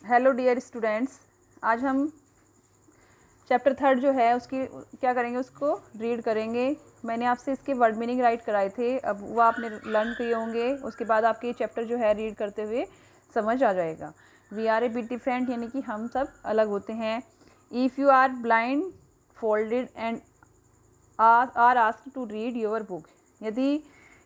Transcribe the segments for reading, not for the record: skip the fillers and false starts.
Hello dear students, आज हम chapter 3 जो है उसकी क्या करेंगे, उसको रीड करेंगे। मैंने आपसे इसके वर्ड मीनिंग राइट कराए थे, अब वो आपने लर्न किए होंगे। उसके बाद आपके ये चैप्टर जो है रीड करते हुए समझ आ जाएगा। We are a bit different, यानी कि हम सब अलग होते हैं। If you are blindfolded and are asked to read your book, यदि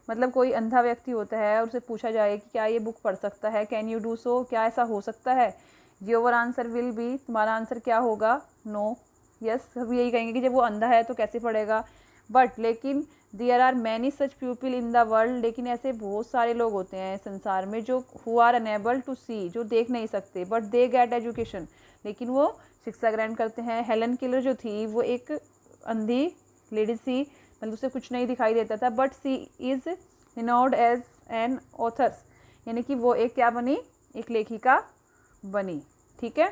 मतलब कोई अंधा व्यक्ति होता है और उसे पूछा जाए कि क्या ये बुक पढ़ सकता है, कैन यू डू सो, क्या ऐसा हो सकता है, योर आंसर विल बी, तुम्हारा आंसर क्या होगा, नो। यस, हम यही कहेंगे कि जब वो अंधा है तो कैसे पढ़ेगा। बट लेकिन there are many such people in the world, लेकिन ऐसे बहुत सारे लोग होते हैं संसार में जो हु आर अनेबल टू सी, जो देख नहीं सकते, बट दे गेट एजुकेशन, लेकिन वो शिक्षा ग्रहण करते हैं। हेलन किलर जो थी वो एक अंधी लेडी सी, मतलब उसे कुछ नहीं दिखाई देता था, but she is renowned as an authors, यानी कि वो एक क्या बनी, एक लेखिका बनी। ठीक है,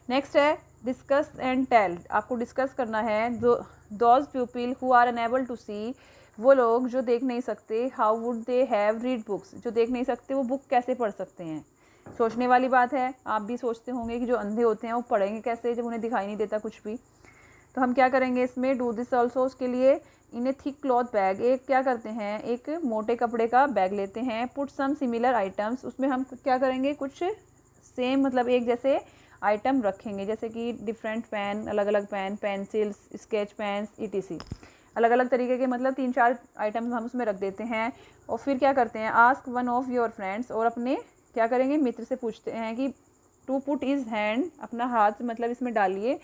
नेक्स्ट है डिस्कस एंड टेल। आपको डिस्कस करना है। Those people who are unable to see, वो लोग जो देख नहीं सकते, how would they have read books, जो देख नहीं सकते वो बुक कैसे पढ़ सकते हैं। सोचने वाली बात है, आप भी सोचते होंगे कि जो अंधे होते हैं वो पढ़ेंगे कैसे जब उन्हें दिखाई नहीं देता कुछ भी। तो हम क्या करेंगे इसमें, डू दिस ऑल्सो, उसके लिए इन ए थिक क्लॉथ बैग, एक क्या करते हैं, एक मोटे कपड़े का बैग लेते हैं। पुट सम सिमिलर आइटम्स, उसमें हम क्या करेंगे, कुछ सेम मतलब एक जैसे आइटम रखेंगे, जैसे कि डिफरेंट पेन, अलग अलग pen, pencils, sketch pens, etc, अलग अलग तरीके के मतलब 3-4 आइटम्स हम उसमें रख देते हैं। और फिर क्या करते हैं, ask one of your friends, और अपने क्या करेंगे, मित्र से पूछते हैं कि टू पुट इज हैंड, अपना हाथ मतलब इसमें डालिए,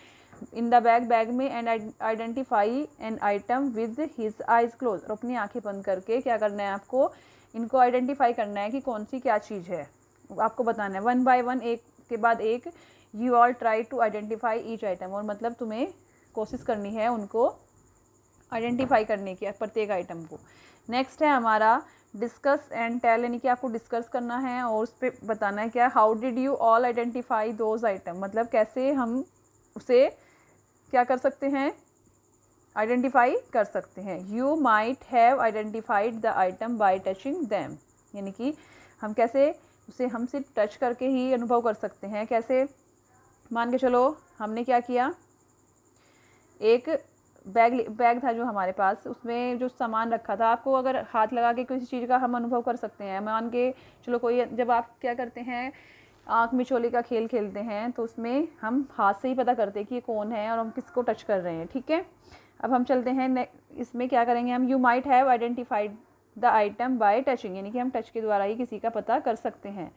इन द बैग, बैग में, and identify an item with his eyes close, और अपनी आंखें बंद करके क्या करना है, आपको इनको आइडेंटिफाई करना है कि कौन सी क्या चीज़ है, आपको बताना है। वन बाय वन, एक के बाद एक, you all try to identify each item, और मतलब तुम्हें कोशिश करनी है उनको आइडेंटिफाई करने की, प्रत्येक आइटम को। नेक्स्ट है हमारा डिस्कस एंड टेल, यानी कि आपको डिस्कस करना है और उस पर बताना है क्या, how did you all identify those item, मतलब कैसे हम उसे क्या कर सकते हैं, आइडेंटिफाई कर सकते हैं। You might have identified the item by touching them, यानी कि हम कैसे उसे हम सिर्फ टच करके ही अनुभव कर सकते हैं। कैसे, मान के चलो हमने क्या किया, एक बैग था जो हमारे पास, उसमें जो सामान रखा था, आपको अगर हाथ लगा के किसी चीज़ का हम अनुभव कर सकते हैं। मान के चलो कोई, जब आप क्या करते हैं, आँख मिचौली का खेल खेलते हैं, तो उसमें हम हाथ से ही पता करते हैं कि ये कौन है और हम किसको टच कर रहे हैं। ठीक है, अब हम चलते हैं इसमें क्या करेंगे हम, you might have identified the item by touching, यानी कि हम टच के द्वारा ही किसी का पता कर सकते हैं।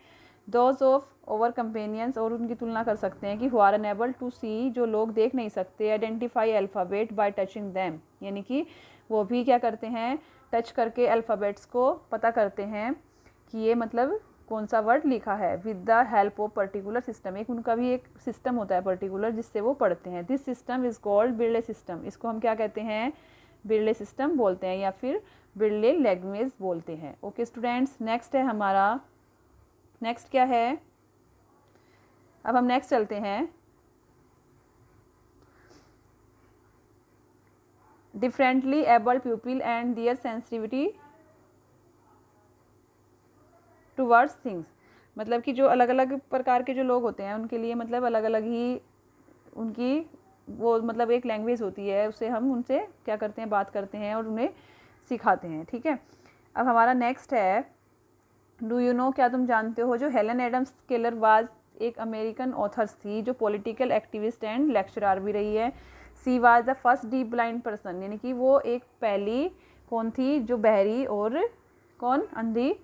दोज ऑफ ओवर कंपेनियंस, और उनकी तुलना कर सकते हैं कि हु आर अनेबल टू सी, जो लोग देख नहीं सकते, identify alphabet bye touching them, यानी कि वो भी क्या करते हैं, टच करके अल्फ़ाबेट्स को पता करते हैं कि ये मतलब कौन सा वर्ड लिखा है, with the help of particular system, एक उनका भी एक सिस्टम होता है पर्टिकुलर जिससे वो पढ़ते हैं। This system is called Braille system, इसको हम क्या कहते हैं, बिरले सिस्टम बोलते हैं या फिर बिरले लैंग्वेज बोलते हैं। ओके स्टूडेंट्स, नेक्स्ट है हमारा, नेक्स्ट क्या है, अब हम नेक्स्ट चलते हैं, differently abled people and their sensitivity towards things, मतलब कि जो अलग अलग प्रकार के जो लोग होते हैं उनके लिए मतलब अलग अलग ही उनकी वो मतलब एक लैंग्वेज होती है, उससे हम उनसे क्या करते हैं, बात करते हैं और उन्हें सिखाते हैं। ठीक है, अब हमारा नेक्स्ट है, डू यू नो, क्या तुम जानते हो, जो हेलन एडम्स केलर वाज एक अमेरिकन ऑथर्स थी जो पॉलिटिकल एक्टिविस्ट एंड लेक्चरर भी रही है। She was the first deep blind person, यानी कि वो एक पहली कौन थी जो बहरी और कौन अंधी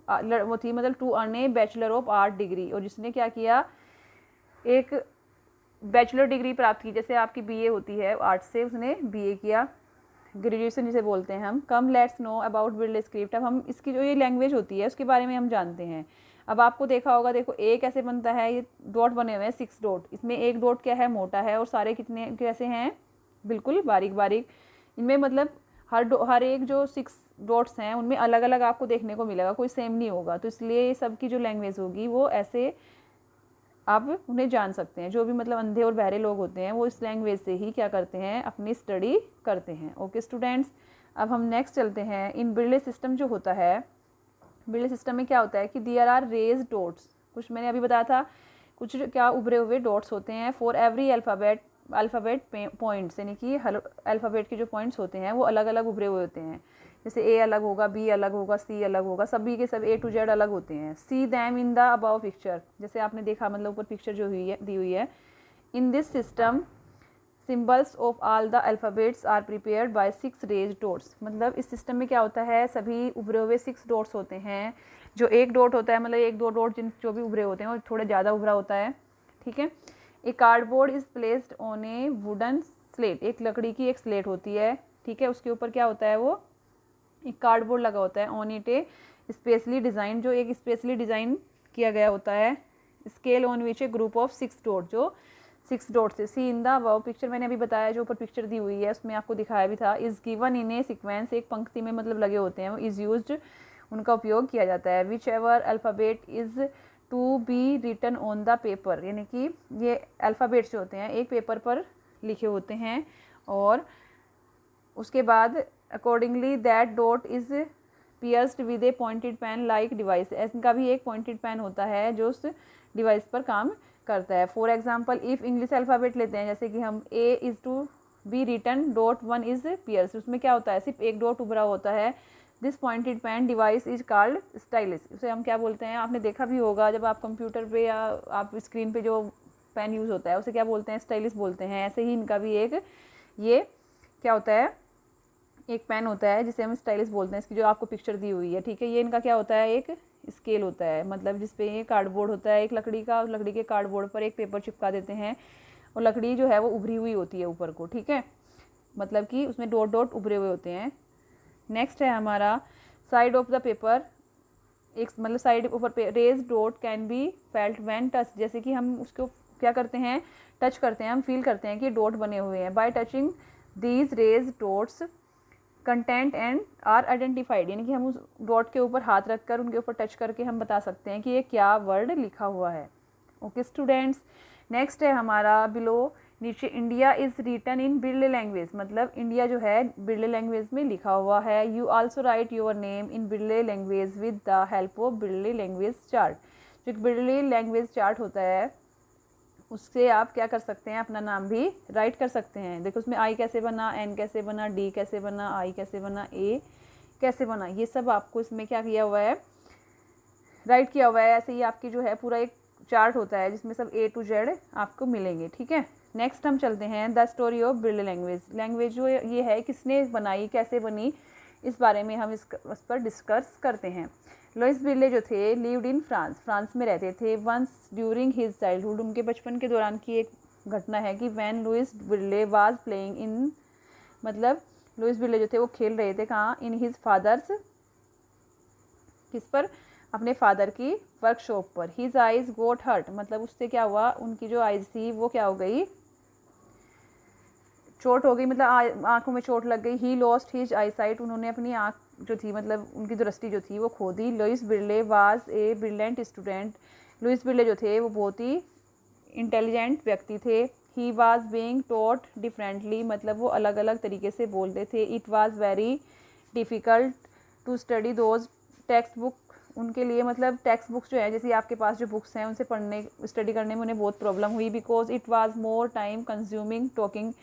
वो थी, मतलब to earn a bachelor of art degree, और जिसने क्या किया, एक बैचलर डिग्री प्राप्त की, जैसे आपकी बीए होती है आर्ट से, उसने बीए किया, ग्रेजुएशन जिसे बोलते हैं हम। Come let's know about Braille script, अब हम इसकी जो ये लैंग्वेज होती है उसके बारे में हम जानते हैं। अब आपको देखा होगा, देखो ए कैसे बनता है, ये डॉट बने हुए हैं 6 डॉट, इसमें एक डॉट क्या है, मोटा है, और सारे कितने कैसे हैं, बिल्कुल बारीक बारीक। इनमें मतलब हर एक जो 6 डॉट्स हैं उनमें अलग अलग आपको देखने को मिलेगा, कोई सेम नहीं होगा, तो इसलिए सबकी जो लैंग्वेज होगी वो ऐसे आप उन्हें जान सकते हैं। जो भी मतलब अंधे और बहरे लोग होते हैं वो इस लैंग्वेज से ही क्या करते हैं, अपनी स्टडी करते हैं। ओके स्टूडेंट्स, अब हम नेक्स्ट चलते हैं। इन बिरले सिस्टम जो होता है, बिरले सिस्टम में क्या होता है कि देयर आर रेज डॉट्स, कुछ मैंने अभी बताया था, कुछ क्या उभरे हुए डॉट्स होते हैं। फॉर एवरी अल्फ़ाबेट पॉइंट्स, यानी कि अल्फ़ाबेट के जो पॉइंट्स होते हैं वो अलग अलग उभरे हुए होते हैं। जैसे ए अलग होगा, बी अलग होगा, सी अलग होगा, सभी के सब A to Z अलग होते हैं। See them in the above picture, जैसे आपने देखा, मतलब ऊपर पिक्चर जो दी हुई है। In this system symbols of all the alphabets are prepared by 6 raised dots. मतलब इस सिस्टम में क्या होता है, सभी उभरे हुए 6 डॉट्स होते हैं। जो एक डॉट होता है, मतलब एक दो डॉट जो भी उभरे होते हैं वो थोड़ा ज़्यादा उभरा होता है, ठीक है। A cardboard is placed on a wooden slate, एक लकड़ी की एक स्लेट होती है, ठीक है। उसके ऊपर क्या होता है, वो एक कार्डबोर्ड लगा होता है। On it A specially design, जो एक स्पेशली डिज़ाइन किया गया होता है। Scale on which A group of 6 dot, जो 6 डॉट्स है। सी इन द अबव पिक्चर, मैंने अभी बताया, जो ऊपर पिक्चर दी हुई है उसमें आपको दिखाया भी था। Is given in A sequence, एक पंक्ति में मतलब लगे होते हैं। इज़ यूज्ड, उनका उपयोग किया जाता है। Whichever alphabet is to be written on the paper, यानी कि ये अल्फ़ाबेट्स जो होते हैं एक पेपर पर लिखे होते हैं, और उसके बाद accordingly that dot is pierced with a pointed pen like device, इनका भी एक पॉइंटेड पेन होता है जो उस डिवाइस पर काम करता है। For example if English alphabet लेते हैं, जैसे कि हम A is to be written dot 1 is pierce, उसमें क्या होता है, सिर्फ एक डॉट उभरा होता है। This pointed pen device is called stylus, उसे हम क्या बोलते हैं, आपने देखा भी होगा जब आप कंप्यूटर पे या आप स्क्रीन पे जो पेन यूज़ होता है उसे क्या बोलते हैं, स्टाइलिस बोलते हैं। ऐसे ही इनका भी एक ये क्या होता है, एक पेन होता है जिसे हम स्टाइलिस बोलते हैं। इसकी जो आपको पिक्चर दी हुई है, ठीक है। ये इनका क्या होता है, एक स्केल होता है, मतलब जिसपे ये कार्डबोर्ड होता है एक लकड़ी का, लकड़ी के कार्डबोर्ड पर एक पेपर चिपका देते हैं और लकड़ी जो है वो उभरी हुई होती है ऊपर को, ठीक है, मतलब कि उसमें डॉट डॉट उभरे हुए होते हैं। नेक्स्ट है हमारा साइड ऑफ द पेपर, एक मतलब साइड ऊपर पे raised dot can be felt when touch, जैसे कि हम उसको क्या करते हैं, टच करते हैं, हम फील करते हैं कि डॉट बने हुए हैं। By touching these raised dots content and are identified, यानी कि हम उस डॉट के ऊपर हाथ रखकर उनके ऊपर टच करके हम बता सकते हैं कि ये क्या वर्ड लिखा हुआ है। ओके स्टूडेंट्स, नेक्स्ट है हमारा बिलो, नीचे India is written in Braille language, मतलब इंडिया जो है बिरले लैंग्वेज में लिखा हुआ है। You also write your name in Braille language with the help of Braille language chart, जो बिरले लैंग्वेज चार्ट होता है उससे आप क्या कर सकते हैं, अपना नाम भी राइट कर सकते हैं। देखो उसमें आई कैसे बना, एन कैसे बना, डी कैसे बना, आई कैसे बना, ए कैसे बना, ये सब आपको इसमें क्या किया हुआ है, राइट किया हुआ है। ऐसे ही आपकी जो है पूरा एक चार्ट होता है जिसमें सब A to Z आपको मिलेंगे, ठीक है। नेक्स्ट हम चलते हैं the story of Braille language. Language जो ये है किसने बनाई, कैसे बनी, इस बारे में हम इस पर डिस्कस करते हैं। लुइस बिरले जो थे लिव्ड इन फ्रांस, फ्रांस में रहते थे। वंस ड्यूरिंग हिज चाइल्डहुड, उनके बचपन के दौरान की एक घटना है कि when Louis Braille was playing in, मतलब लुइस बिरले जो थे वो खेल रहे थे कहाँ, इन हिज फादर्स, किस पर, अपने फादर की वर्कशॉप पर। हिज आइज़ गोट हर्ट, मतलब उससे क्या हुआ, उनकी जो आइज़ थी वो क्या हो गई, चोट हो गई, मतलब आँखों में चोट लग गई। He lost his I site, उन्होंने अपनी आँख जो थी, मतलब उनकी दृष्टि जो थी वो खो दी। Louis Braille was a brilliant student, Louis Braille जो थे वो बहुत ही इंटेलिजेंट व्यक्ति थे। He was being taught differently, मतलब वो अलग अलग तरीके से बोलते थे। It was very difficult to study those text book, उनके लिए मतलब टेक्स्ट बुक्स जो है, जैसे आपके पास जो बुक्स हैं उनसे पढ़ने स्टडी करने में उन्हें बहुत प्रॉब्लम हुई। Because it was more time consuming talking,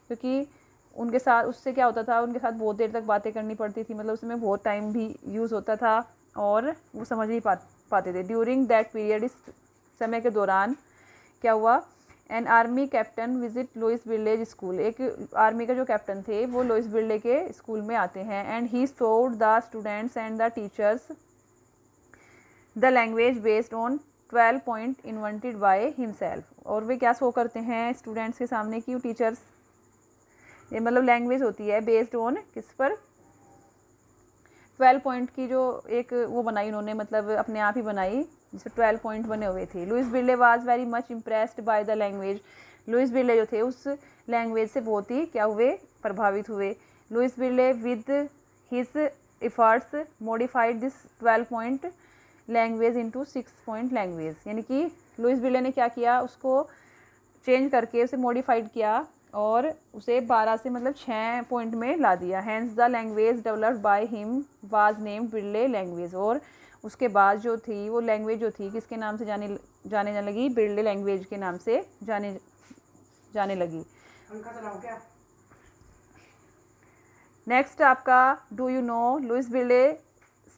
क्योंकि उनके साथ उससे क्या होता था, उनके साथ बहुत देर तक बातें करनी पड़ती थी, मतलब उसमें बहुत टाइम भी यूज़ होता था और वो समझ नहीं पाते थे। ड्यूरिंग दैट पीरियड, इस समय के दौरान क्या हुआ, an army captain visit Louis Braille school, एक आर्मी का जो कैप्टन थे वो लुइस बिरले के स्कूल में आते हैं। And he showed the students and the teachers the language based on 12 point invented by himself, और वे क्या शो करते हैं स्टूडेंट्स के सामने कि टीचर्स, ये मतलब लैंग्वेज होती है बेस्ड ऑन किस पर, 12 पॉइंट की जो एक वो बनाई उन्होंने, मतलब अपने आप ही बनाई, जिससे 12 पॉइंट बने हुए थे। Louis Braille was very much impressed by the language, Louis Braille जो थे उस लैंग्वेज से बहुत ही क्या हुए, प्रभावित हुए। Louis Braille with his efforts modified this 12 point language into 6 point language, यानी कि लुइस बिरले ने क्या किया, उसको चेंज करके उसे मॉडिफाइड किया और उसे 12 से मतलब 6 पॉइंट में ला दिया। Hence the language developed by him was named Braille language, और उसके बाद जो थी वो लैंग्वेज जो थी किसके नाम से जाने लगी, बिरले लैंग्वेज के नाम से जाने लगी। नेक्स्ट आपका do you know Louis Braille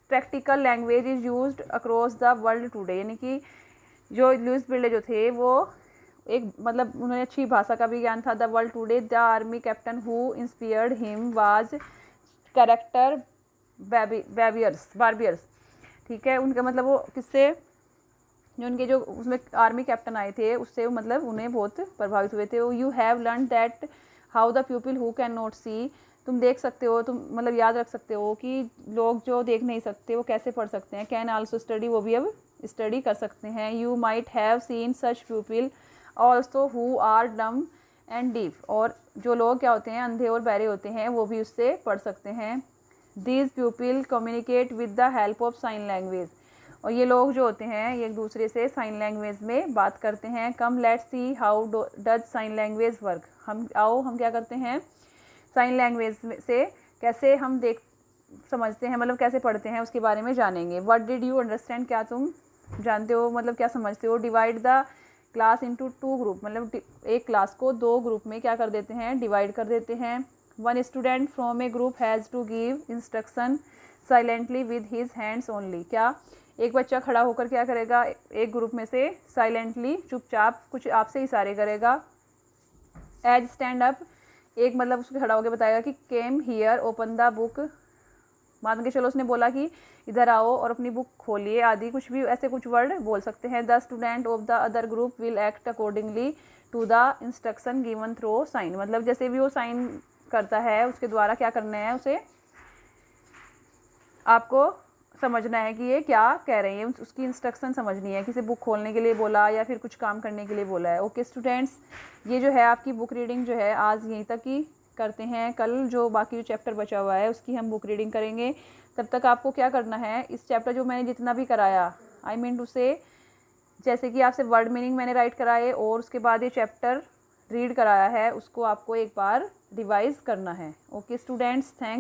practical language is used across the world today, यानी कि जो लुइस बिरले जो थे वो एक मतलब उन्हें अच्छी भाषा का भी ज्ञान था। The world today the army captain who inspired him was character Barbiers, ठीक है। उनका मतलब वो किससे, जो उनके जो उसमें आर्मी कैप्टन आए थे उससे मतलब उन्हें बहुत प्रभावित हुए थे। You have learn that how the people who can not see, तुम देख सकते हो, तुम मतलब याद रख सकते हो कि लोग जो देख नहीं सकते वो कैसे पढ़ सकते हैं। कैन आल्सो स्टडी, वो भी अब स्टडी कर सकते हैं। You might have seen such people also who are dumb and deaf, और जो लोग क्या होते हैं अंधे और बहरे होते हैं वो भी उससे पढ़ सकते हैं। These people communicate with the help of sine language, और ये लोग जो होते हैं ये एक दूसरे से साइन लैंग्वेज में बात करते हैं। Come let's see how does sign language work, हम क्या करते हैं साइन लैंग्वेज से कैसे हम समझते हैं, मतलब कैसे पढ़ते हैं उसके बारे में जानेंगे। व्हाट डिड यू अंडरस्टैंड, क्या तुम जानते हो, मतलब क्या समझते हो। Divide the class into 2 group, मतलब एक क्लास को 2 ग्रुप में क्या कर देते हैं, डिवाइड कर देते हैं। One student from a group has to give instruction silently with his hands only, क्या एक बच्चा खड़ा होकर क्या करेगा, एक ग्रुप में से साइलेंटली चुपचाप कुछ आपसे इशारे करेगा। एज स्टैंड अप, एक मतलब उसके खड़ा होकर बताएगा कि came here open the book, मान के चलो उसने बोला कि इधर आओ और अपनी बुक खोलिए आदि, कुछ भी ऐसे कुछ वर्ड बोल सकते हैं। The student of the other group will act accordingly to the instruction given through sign, मतलब जैसे भी वो साइन करता है उसके द्वारा क्या करना है, उसे आपको समझना है कि ये क्या कह रहे हैं, उसकी इंस्ट्रक्शन समझनी है। किसी बुक खोलने के लिए बोला या फिर कुछ काम करने के लिए बोला है। ओके स्टूडेंट्स, ये जो है आपकी बुक रीडिंग जो है आज यहीं तक ही करते हैं। कल जो बाकी जो चैप्टर बचा हुआ है उसकी हम बुक रीडिंग करेंगे। तब तक आपको क्या करना है, इस चैप्टर जो मैंने जितना भी कराया, आई मीन टू से जैसे कि आपसे वर्ड मीनिंग मैंने राइट कराए और उसके बाद ये चैप्टर रीड कराया है, उसको आपको एक बार रिवाइज़ करना है। Okay students, thanks.